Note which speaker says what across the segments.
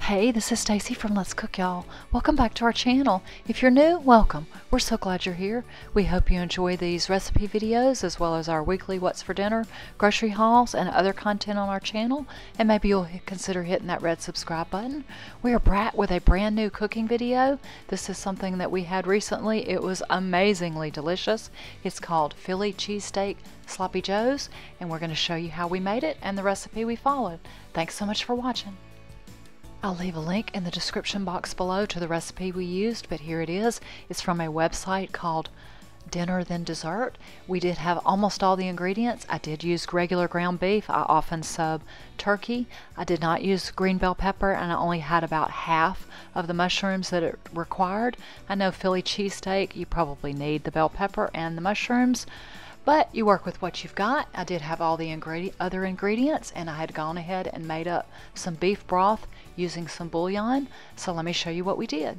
Speaker 1: Hey, this is Stacy from Let's Cook, y'all. Welcome back to our channel. If you're new, welcome. We're so glad you're here. We hope you enjoy these recipe videos as well as our weekly What's for Dinner, grocery hauls, and other content on our channel. And maybe you'll consider hitting that red subscribe button. We are back with a brand new cooking video. This is something that we had recently. It was amazingly delicious. It's called Philly Cheesesteak Sloppy Joes, and we're going to show you how we made it and the recipe we followed. Thanks so much for watching. I'll leave a link in the description box below to the recipe we used, but here it is. It's from a website called Dinner Then Dessert. We did have almost all the ingredients. I did use regular ground beef. I often sub turkey. I did not use green bell pepper, and I only had about half of the mushrooms that it required. I know Philly cheesesteak, you probably need the bell pepper and the mushrooms, but you work with what you've got. I did have all the other ingredients, and I had gone ahead and made up some beef broth using some bouillon. So let me show you what we did.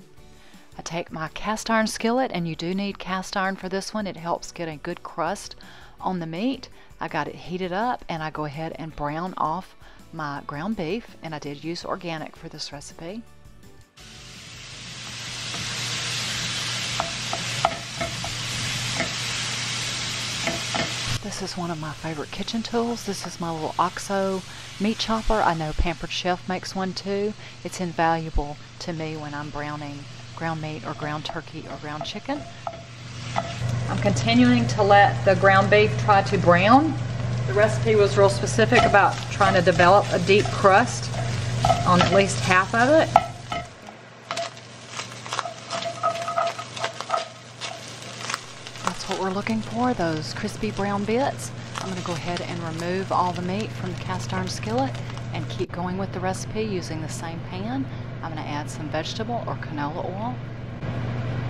Speaker 1: I take my cast iron skillet, and you do need cast iron for this one. It helps get a good crust on the meat. I got it heated up, and I go ahead and brown off my ground beef, and I did use organic for this recipe. This is one of my favorite kitchen tools. This is my little OXO meat chopper. I know Pampered Chef makes one too. It's invaluable to me when I'm browning ground meat or ground turkey or ground chicken. I'm continuing to let the ground beef try to brown. The recipe was real specific about trying to develop a deep crust on at least half of it. What we're looking for, those crispy brown bits. I'm going to go ahead and remove all the meat from the cast iron skillet and keep going with the recipe using the same pan. I'm going to add some vegetable or canola oil.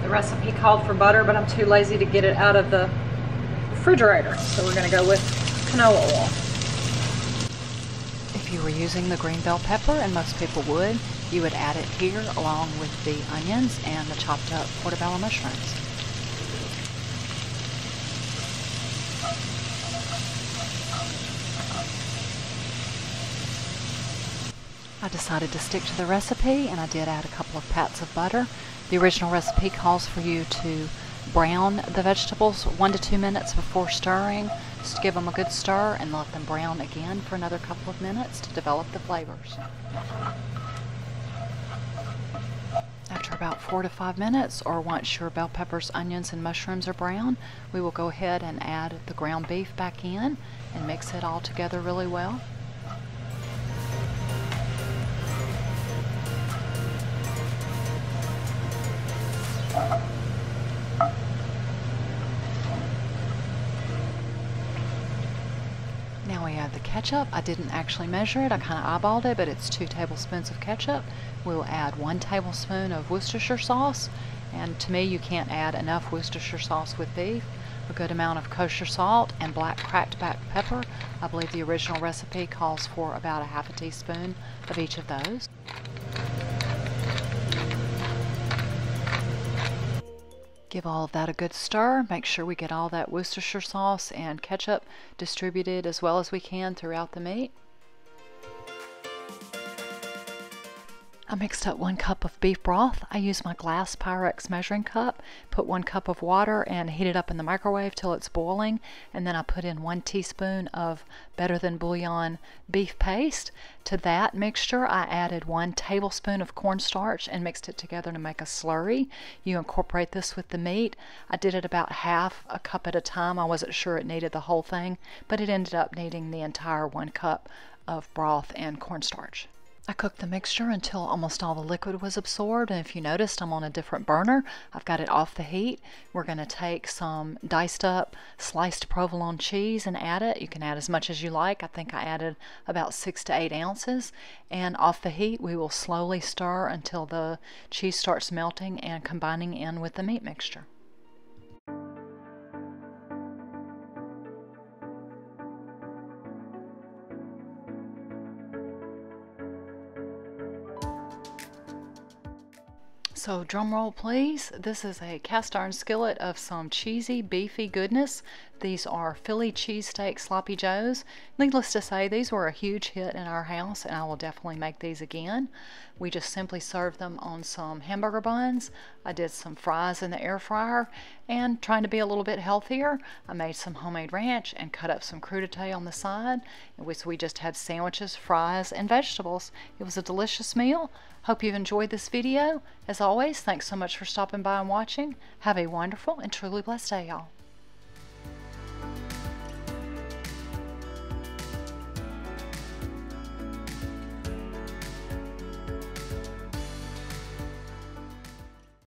Speaker 1: The recipe called for butter, but I'm too lazy to get it out of the refrigerator, so we're going to go with canola oil. If you were using the green bell pepper, and most people would, you would add it here along with the onions and the chopped up portobello mushrooms. I decided to stick to the recipe, and I did add a couple of pats of butter. The original recipe calls for you to brown the vegetables 1 to 2 minutes before stirring, just to give them a good stir and let them brown again for another couple of minutes to develop the flavors. After about 4 to 5 minutes, or once your bell peppers, onions, and mushrooms are brown, we will go ahead and add the ground beef back in and mix it all together really well. Now we add the ketchup. I didn't actually measure it, I kind of eyeballed it, but it's 2 tablespoons of ketchup. We'll add 1 tablespoon of Worcestershire sauce, and to me you can't add enough Worcestershire sauce with beef. A good amount of kosher salt and black cracked black pepper. I believe the original recipe calls for about a half a teaspoon of each of those. Give all of that a good stir. Make sure we get all that Worcestershire sauce and ketchup distributed as well as we can throughout the meat. I mixed up 1 cup of beef broth. I used my glass Pyrex measuring cup, put 1 cup of water and heat it up in the microwave till it's boiling, and then I put in 1 teaspoon of Better Than Bouillon beef paste. To that mixture I added 1 tablespoon of cornstarch and mixed it together to make a slurry. You incorporate this with the meat. I did it about half a cup at a time. I wasn't sure it needed the whole thing, but it ended up needing the entire 1 cup of broth and cornstarch. I cooked the mixture until almost all the liquid was absorbed, and if you noticed, I'm on a different burner. I've got it off the heat. We're going to take some diced up sliced provolone cheese and add it. You can add as much as you like. I think I added about 6 to 8 ounces. And off the heat, we will slowly stir until the cheese starts melting and combining in with the meat mixture. So drum roll please. This is a cast iron skillet of some cheesy, beefy goodness. These are Philly cheesesteak sloppy joes. Needless to say, these were a huge hit in our house, and I will definitely make these again. We just simply served them on some hamburger buns. I did some fries in the air fryer, and trying to be a little bit healthier, I made some homemade ranch and cut up some crudité on the side, in which we just had sandwiches, fries, and vegetables. It was a delicious meal. Hope you've enjoyed this video. As always, thanks so much for stopping by and watching. Have a wonderful and truly blessed day, y'all.